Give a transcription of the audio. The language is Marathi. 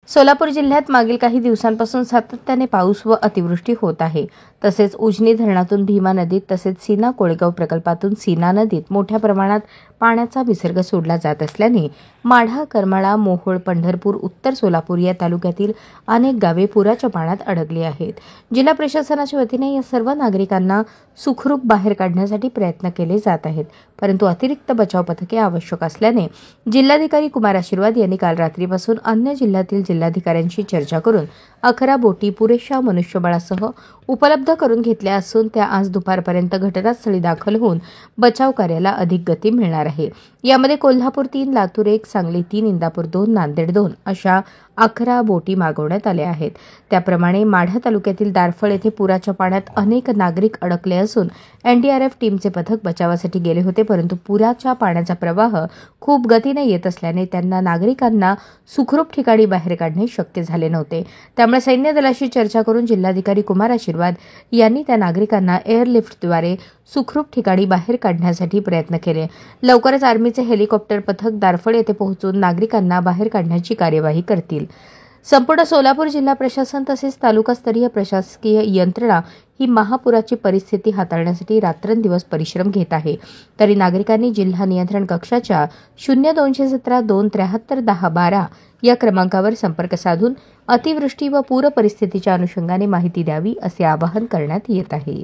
सोलापूर जिल्ह्यात मागील काही दिवसांपासून सातत्याने पाऊस व अतिवृष्टी होत आहे. तसेच उजनी धरणातून भीमा नदीत तसेच सीना कोळेगाव प्रकल्पातून सीना नदीत मोठ्या प्रमाणात पाण्याचा विसर्ग सोडला जात असल्याने माढा, करमाळा, मोहोळ, पंढरपूर, उत्तर सोलापूर या तालुक्यातील अनेक गावे पुराच्या पाण्यात अडकली आहेत. जिल्हा प्रशासनाच्या वतीने या सर्व नागरिकांना सुखरूप बाहेर काढण्यासाठी प्रयत्न केले जात आहेत. परंतु अतिरिक्त बचाव पथके आवश्यक असल्याने जिल्हाधिकारी कुमार आशीर्वाद यांनी काल रात्रीपासून अन्य जिल्ह्यातील जिल्हाधिकाऱ्यांशी चर्चा करून 11 बोटी पुरेशा मनुष्यबळासह उपलब्ध करून घेतल्या असून त्या आज दुपारपर्यंत घटनास्थळी दाखल होऊन बचाव कार्याला अधिक गती मिळणार आहे. यामध्ये कोल्हापूर 3, लातूर 1, सांगली 3, इंदापूर 2, नांदेड 2 अशा 11 बोटी मागवण्यात आल्या आहेत. त्याप्रमाणे माढा तालुक्यातील दारफळ येथे पुराच्या पाण्यात अनेक नागरिक अडकले असून एनडीआरएफ टीमचे पथक बचावासाठी गेले होते, परंतु पुराच्या पाण्याचा प्रवाह खूप गतीने येत असल्याने त्यांना नागरिकांना सुखरूप ठिकाणी बाहेर काढणे शक्य झाले नव्हते. त्यामुळे सैन्य दलाशी चर्चा करून जिल्हाधिकारी कुमार आशीर्वाद यांनी त्या नागरिकांना एअरलिफ्टद्वारे सुखरूप ठिकाणी बाहेर काढण्यासाठी प्रयत्न केले. लवकरच आर्मीचे हेलिकॉप्टर पथक दारफळ येथे पोहोचून नागरिकांना बाहेर काढण्याची कार्यवाही करतील. संपूर्ण सोलापूर जिल्हा प्रशासन तसेच तालुकास्तरीय प्रशासकीय यंत्रणा ही महापुराची परिस्थिती हाताळण्यासाठी रात्रंदिवस परिश्रम घेत आहे. तरी नागरिकांनी जिल्हा नियंत्रण कक्षाच्या 0217 273 1012 या क्रमांकावर संपर्क साधून अतिवृष्टी व पूर परिस्थितीच्या अनुषंगाने माहिती द्यावी असे आवाहन करण्यात येत आहे.